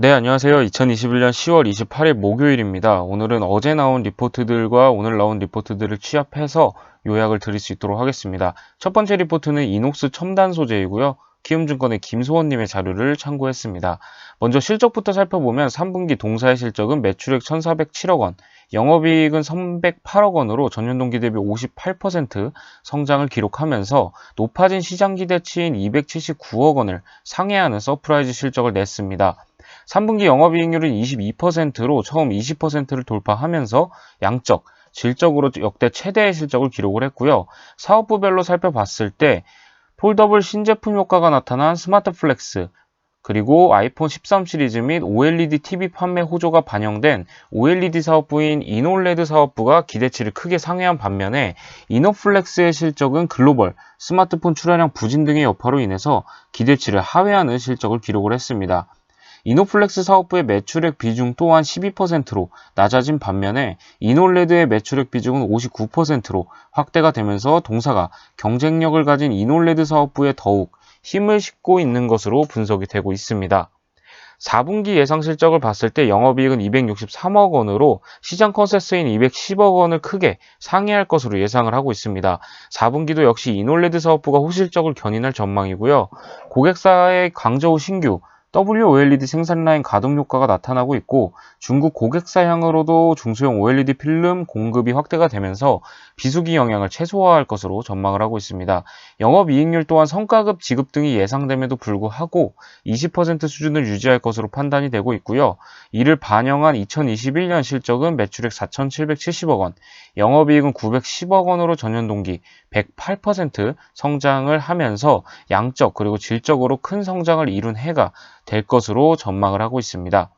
네, 안녕하세요. 2021년 10월 28일 목요일입니다. 오늘은 어제 나온 리포트들과 오늘 나온 리포트들을 취합해서 요약을 드릴 수 있도록 하겠습니다. 첫 번째 리포트는 이녹스 첨단 소재이고요. 키움증권의 김소원님의 자료를 참고했습니다. 먼저 실적부터 살펴보면 3분기 동사의 실적은 매출액 1,407억 원, 영업이익은 308억 원으로 전년 동기 대비 58% 성장을 기록하면서 높아진 시장 기대치인 279억 원을 상회하는 서프라이즈 실적을 냈습니다. 3분기 영업이익률은 22%로 처음 20%를 돌파하면서 양적, 질적으로 역대 최대의 실적을 기록을 했고요. 사업부별로 살펴봤을 때 폴더블 신제품 효과가 나타난 스마트 플렉스, 그리고 아이폰 13 시리즈 및 OLED TV 판매 호조가 반영된 OLED 사업부인 이놀레드 사업부가 기대치를 크게 상회한 반면에 이노플렉스의 실적은 글로벌, 스마트폰 출하량 부진 등의 여파로 인해서 기대치를 하회하는 실적을 기록을 했습니다. 이노플렉스 사업부의 매출액 비중 또한 12%로 낮아진 반면에 이놀레드의 매출액 비중은 59%로 확대가 되면서 동사가 경쟁력을 가진 이놀레드 사업부에 더욱 힘을 싣고 있는 것으로 분석이 되고 있습니다. 4분기 예상 실적을 봤을 때 영업이익은 263억 원으로 시장 컨센서스인 210억 원을 크게 상회할 것으로 예상을 하고 있습니다. 4분기도 역시 이놀레드 사업부가 호실적을 견인할 전망이고요. 고객사의 광저우 신규 WOLED 생산 라인 가동 효과가 나타나고 있고 중국 고객사향으로도 중소형 OLED 필름 공급이 확대가 되면서 비수기 영향을 최소화할 것으로 전망을 하고 있습니다. 영업이익률 또한 성과급 지급 등이 예상됨에도 불구하고 20% 수준을 유지할 것으로 판단이 되고 있고요. 이를 반영한 2021년 실적은 매출액 4,770억 원, 영업이익은 910억 원으로 전년 동기 108% 성장을 하면서 양적 그리고 질적으로 큰 성장을 이룬 해가 될 것으로 전망을 하고 있습니다.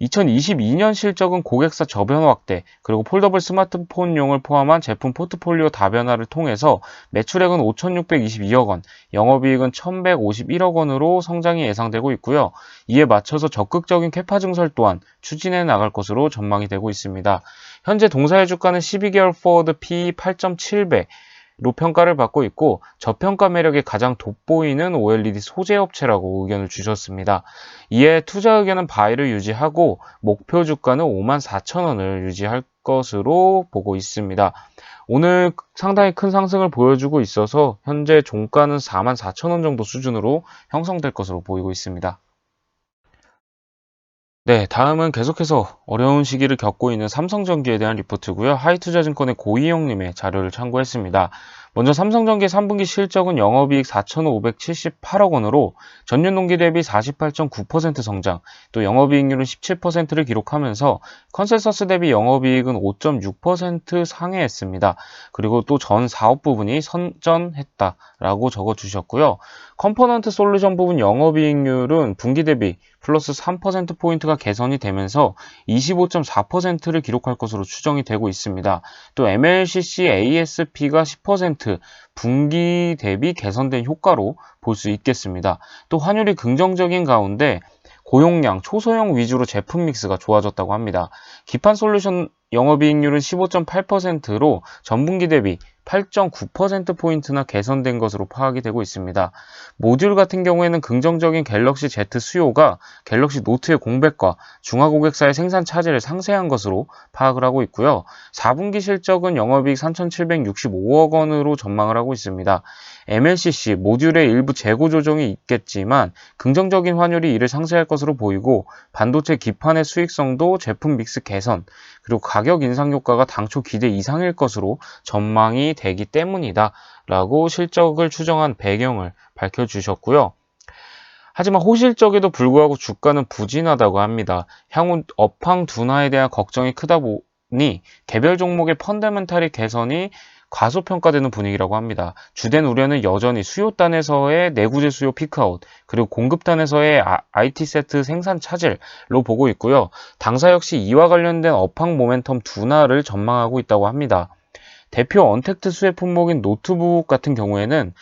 2022년 실적은 고객사 저변 확대, 그리고 폴더블 스마트폰용을 포함한 제품 포트폴리오 다변화를 통해서 매출액은 5,622억 원, 영업이익은 1,151억 원으로 성장이 예상되고 있고요. 이에 맞춰서 적극적인 캐파 증설 또한 추진해 나갈 것으로 전망이 되고 있습니다. 현재 동사의 주가는 12개월 포워드 PE 8.7배, 로 평가를 받고 있고 저평가 매력이 가장 돋보이는 OLED 소재 업체라고 의견을 주셨습니다. 이에 투자 의견은 바이를 유지하고 목표 주가는 54,000원을 유지할 것으로 보고 있습니다. 오늘 상당히 큰 상승을 보여주고 있어서 현재 종가는 44,000원 정도 수준으로 형성될 것으로 보이고 있습니다. 네, 다음은 계속해서 어려운 시기를 겪고 있는 삼성전기에 대한 리포트고요. 하이투자증권의 고이영님의 자료를 참고했습니다. 먼저 삼성전기 3분기 실적은 영업이익 4,578억 원으로 전년 동기 대비 48.9% 성장, 또 영업이익률은 17%를 기록하면서 컨센서스 대비 영업이익은 5.6% 상회했습니다. 그리고 또 전 사업 부분이 선전했다라고 적어주셨고요. 컴포넌트 솔루션 부분 영업이익률은 분기 대비 플러스 3%포인트가 개선이 되면서 25.4%를 기록할 것으로 추정이 되고 있습니다. 또 MLCC ASP가 10% 분기 대비 개선된 효과로 볼 수 있겠습니다. 또 환율이 긍정적인 가운데 고용량, 초소형 위주로 제품 믹스가 좋아졌다고 합니다. 기판 솔루션 영업이익률은 15.8%로 전분기 대비 8.9%포인트나 개선된 것으로 파악이 되고 있습니다. 모듈 같은 경우에는 긍정적인 갤럭시 Z 수요가 갤럭시 노트의 공백과 중화고객사의 생산 차질을 상쇄한 것으로 파악을 하고 있고요. 4분기 실적은 영업이익 3,765억 원으로 전망을 하고 있습니다. MLCC 모듈의 일부 재고 조정이 있겠지만 긍정적인 환율이 이를 상쇄할 것으로 보이고 반도체 기판의 수익성도 제품 믹스 개선, 그리고 가격 인상 효과가 당초 기대 이상일 것으로 전망이 되기 때문이다 라고 실적을 추정한 배경을 밝혀주셨고요. 하지만 호실적에도 불구하고 주가는 부진하다고 합니다. 향후 업황 둔화에 대한 걱정이 크다 보니 개별 종목의 펀더멘탈의 개선이 과소평가되는 분위기라고 합니다. 주된 우려는 여전히 수요단에서의 내구재 수요 피크아웃, 그리고 공급단에서의 IT 세트 생산 차질로 보고 있고요. 당사 역시 이와 관련된 업황 모멘텀 둔화를 전망하고 있다고 합니다. 대표 언택트 수혜 품목인 노트북 같은 경우에는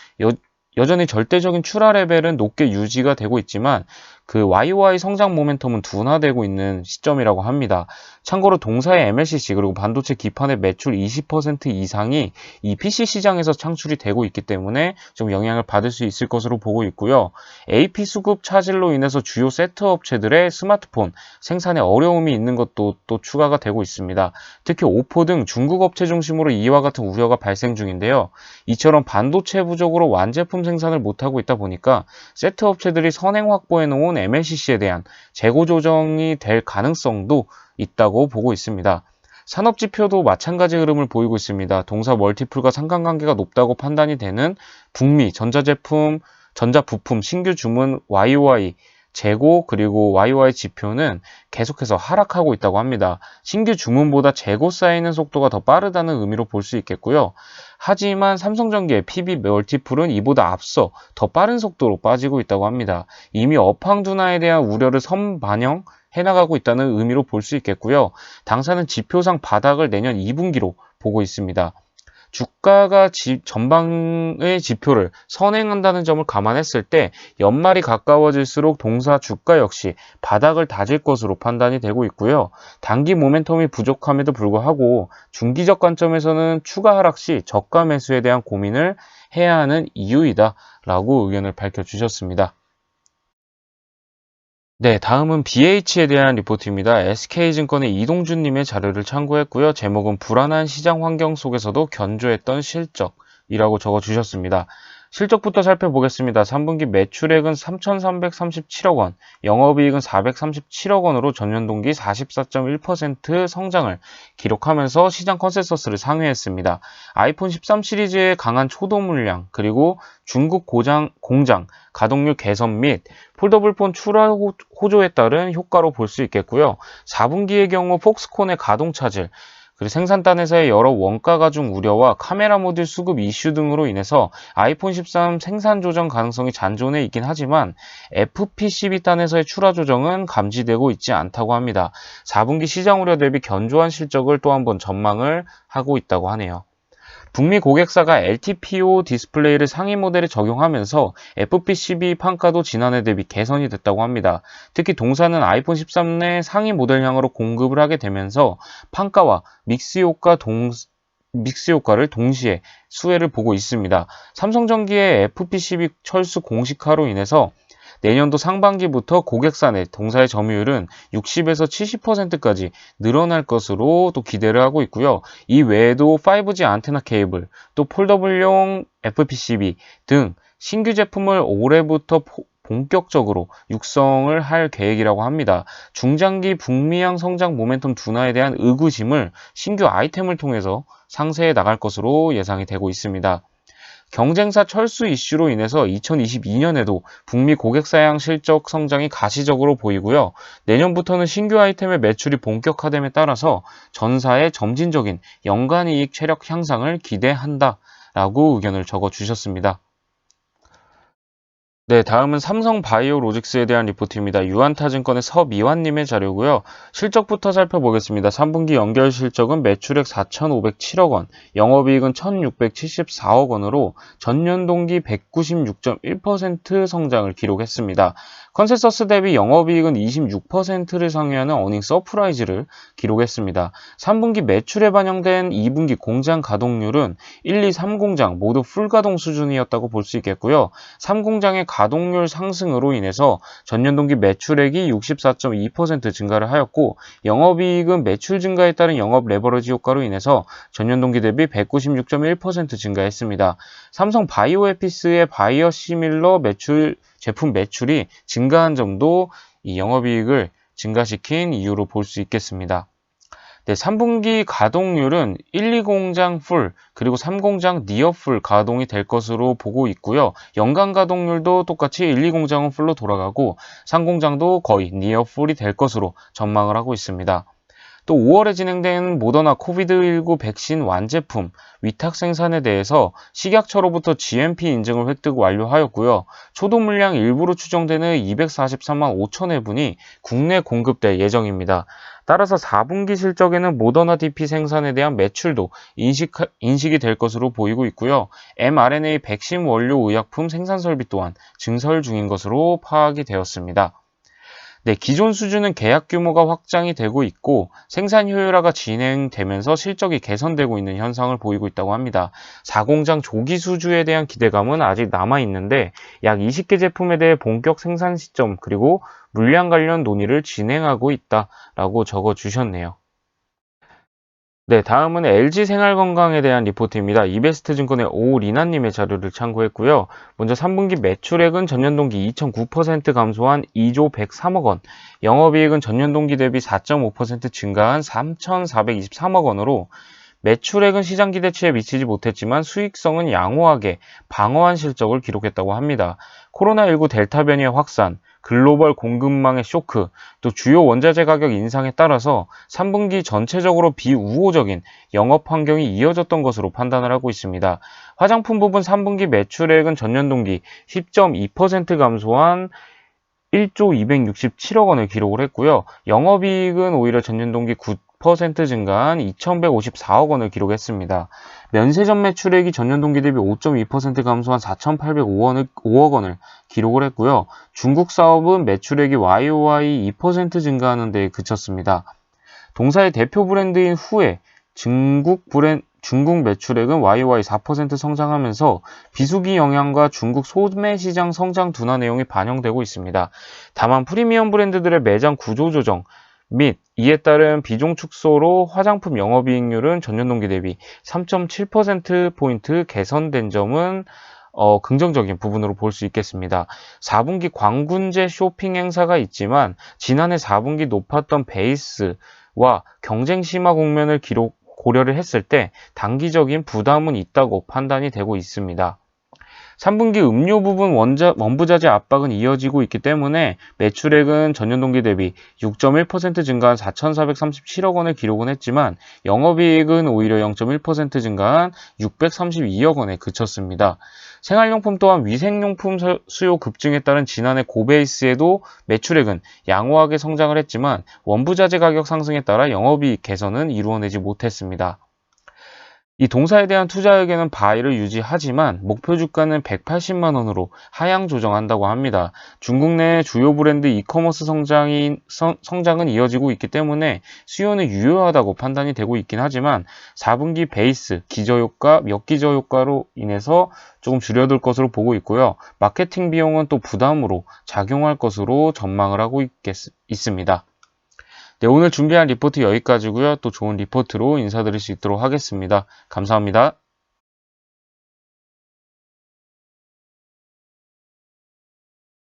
여전히 절대적인 출하 레벨은 높게 유지가 되고 있지만 그 YOY 성장 모멘텀은 둔화되고 있는 시점이라고 합니다. 참고로 동사의 MLCC 그리고 반도체 기판의 매출 20% 이상이 이 PC 시장에서 창출이 되고 있기 때문에 좀 영향을 받을 수 있을 것으로 보고 있고요. AP 수급 차질로 인해서 주요 세트 업체들의 스마트폰 생산에 어려움이 있는 것도 또 추가가 되고 있습니다. 특히 오포 등 중국 업체 중심으로 이와 같은 우려가 발생 중인데요. 이처럼 반도체 부족으로 완제품 생산을 못하고 있다 보니까 세트 업체들이 선행 확보해 놓은 MLCC에 대한 재고 조정이 될 가능성도 있다고 보고 있습니다. 산업지표도 마찬가지 흐름을 보이고 있습니다. 동사 멀티플과 상관관계가 높다고 판단이 되는 북미 전자부품 신규 주문 YOY 재고 그리고 YOY 지표는 계속해서 하락하고 있다고 합니다. 신규 주문보다 재고 쌓이는 속도가 더 빠르다는 의미로 볼 수 있겠고요. 하지만 삼성전기의 PB 멀티플은 이보다 앞서 더 빠른 속도로 빠지고 있다고 합니다. 이미 업황 둔화에 대한 우려를 선반영 해나가고 있다는 의미로 볼 수 있겠고요. 당사는 지표상 바닥을 내년 2분기로 보고 있습니다. 주가가 전방의 지표를 선행한다는 점을 감안했을 때 연말이 가까워질수록 동사 주가 역시 바닥을 다질 것으로 판단이 되고 있고요. 단기 모멘텀이 부족함에도 불구하고 중기적 관점에서는 추가 하락 시 저가 매수에 대한 고민을 해야 하는 이유이다 라고 의견을 밝혀주셨습니다. 네, 다음은 BH에 대한 리포트입니다. SK증권의 이동준님의 자료를 참고했고요. 제목은 불안한 시장 환경 속에서도 견조했던 실적이라고 적어주셨습니다. 실적부터 살펴보겠습니다. 3분기 매출액은 3,337억 원, 영업이익은 437억 원으로 전년 동기 44.1% 성장을 기록하면서 시장 컨센서스를 상회했습니다. 아이폰 13 시리즈의 강한 초도 물량, 그리고 중국 공장 가동률 개선 및 폴더블폰 출하 호조에 따른 효과로 볼 수 있겠고요. 4분기의 경우 폭스콘의 가동 차질, 그리고 생산단에서의 여러 원가 가중 우려와 카메라 모듈 수급 이슈 등으로 인해서 아이폰 13 생산 조정 가능성이 잔존해 있긴 하지만 FPCB단에서의 출하 조정은 감지되고 있지 않다고 합니다. 4분기 시장 우려 대비 견조한 실적을 또 한 번 전망을 하고 있다고 하네요. 북미 고객사가 LTPO 디스플레이를 상위 모델에 적용하면서 FPCB 판가도 지난해 대비 개선이 됐다고 합니다. 특히 동사는 아이폰 13 내 상위 모델향으로 공급을 하게 되면서 판가와 믹스 효과를 동시에 수혜를 보고 있습니다. 삼성전기의 FPCB 철수 공식화로 인해서 내년도 상반기부터 고객사 내 동사의 점유율은 60에서 70%까지 늘어날 것으로 또 기대를 하고 있고요. 이 외에도 5G 안테나 케이블, 또 폴더블용 FPCB 등 신규 제품을 올해부터 본격적으로 육성을 할 계획이라고 합니다. 중장기 북미양 성장 모멘텀 둔화에 대한 의구심을 신규 아이템을 통해서 상쇄해 나갈 것으로 예상이 되고 있습니다. 경쟁사 철수 이슈로 인해서 2022년에도 북미 고객사양 실적 성장이 가시적으로 보이고요. 내년부터는 신규 아이템의 매출이 본격화됨에 따라서 전사의 점진적인 연간이익 체력 향상을 기대한다라고 의견을 적어주셨습니다. 네, 다음은 삼성바이오로직스에 대한 리포트입니다. 유한타증권의 서미환님의 자료고요. 실적부터 살펴보겠습니다. 3분기 연결 실적은 매출액 4,507억 원, 영업이익은 1,674억 원으로 전년 동기 196.1% 성장을 기록했습니다. 컨센서스 대비 영업이익은 26%를 상회하는 어닝 서프라이즈를 기록했습니다. 3분기 매출에 반영된 2분기 공장 가동률은 1, 2, 3공장 모두 풀가동 수준이었다고 볼 수 있겠고요. 3공장의 가동률 상승으로 인해서 전년 동기 매출액이 64.2% 증가를 하였고 영업이익은 매출 증가에 따른 영업 레버리지 효과로 인해서 전년 동기 대비 196.1% 증가했습니다. 삼성 바이오에피스의 바이오시밀러 제품 매출이 증가한 점도 이 영업이익을 증가시킨 이유로 볼 수 있겠습니다. 네, 3분기 가동률은 1, 2공장 풀, 그리고 3공장 니어 풀 가동이 될 것으로 보고 있고요. 연간 가동률도 똑같이 1, 2공장은 풀로 돌아가고 3공장도 거의 니어 풀이 될 것으로 전망을 하고 있습니다. 또 5월에 진행된 모더나 코비드19 백신 완제품 위탁 생산에 대해서 식약처로부터 GMP 인증을 획득 완료하였고요. 초도 물량 일부로 추정되는 243만 5천 회분이 국내 공급될 예정입니다. 따라서 4분기 실적에는 모더나 DP 생산에 대한 매출도 인식이 될 것으로 보이고 있고요. mRNA 백신 원료 의약품 생산 설비 또한 증설 중인 것으로 파악이 되었습니다. 네, 기존 수준은 계약 규모가 확장이 되고 있고 생산 효율화가 진행되면서 실적이 개선되고 있는 현상을 보이고 있다고 합니다. 4공장 조기 수주에 대한 기대감은 아직 남아 있는데 약 20개 제품에 대해 본격 생산 시점 그리고 물량 관련 논의를 진행하고 있다라고 적어 주셨네요. 네, 다음은 LG생활건강에 대한 리포트입니다. 이베스트증권의 오리나님의 자료를 참고했고요. 먼저 3분기 매출액은 전년 동기 2.9% 감소한 2조 103억 원, 영업이익은 전년 동기 대비 4.5% 증가한 3,423억 원으로 매출액은 시장 기대치에 미치지 못했지만 수익성은 양호하게 방어한 실적을 기록했다고 합니다. 코로나19 델타 변이의 확산, 글로벌 공급망의 쇼크, 또 주요 원자재 가격 인상에 따라서 3분기 전체적으로 비우호적인 영업 환경이 이어졌던 것으로 판단을 하고 있습니다. 화장품 부분 3분기 매출액은 전년 동기 10.2% 감소한 1조 267억 원을 기록을 했고요. 영업이익은 오히려 전년 동기 9% 증가한 2,154억 원을 기록했습니다. 면세점 매출액이 전년 동기 대비 5.2% 감소한 4,805억 원을 기록을 했고요. 중국 사업은 매출액이 YOY 2% 증가하는 데 그쳤습니다. 동사의 대표 브랜드인 후에 중국 매출액은 YOY 4% 성장하면서 비수기 영향과 중국 소매 시장 성장 둔화 내용이 반영되고 있습니다. 다만 프리미엄 브랜드들의 매장 구조 조정 및 이에 따른 비중 축소로 화장품 영업이익률은 전년 동기 대비 3.7%포인트 개선된 점은 긍정적인 부분으로 볼 수 있겠습니다. 4분기 광군제 쇼핑 행사가 있지만 지난해 4분기 높았던 베이스와 경쟁 심화 국면을 고려를 했을 때 단기적인 부담은 있다고 판단이 되고 있습니다. 3분기 음료 부분 원부자재 압박은 이어지고 있기 때문에 매출액은 전년 동기 대비 6.1% 증가한 4,437억 원을 기록은 했지만 영업이익은 오히려 0.1% 증가한 632억 원에 그쳤습니다. 생활용품 또한 위생용품 수요 급증에 따른 지난해 고베이스에도 매출액은 양호하게 성장을 했지만 원부자재 가격 상승에 따라 영업이익 개선은 이루어내지 못했습니다. 이 동사에 대한 투자액에는 바이를 유지하지만 목표 주가는 180만 원으로 하향 조정한다고 합니다. 중국 내 주요 브랜드 이커머스 성장은 이어지고 있기 때문에 수요는 유효하다고 판단이 되고 있긴 하지만 4분기 베이스, 기저효과, 역기저효과로 인해서 조금 줄어들 것으로 보고 있고요. 마케팅 비용은 또 부담으로 작용할 것으로 전망을 하고 있습니다. 네, 오늘 준비한 리포트 여기까지고요. 또 좋은 리포트로 인사드릴 수 있도록 하겠습니다. 감사합니다.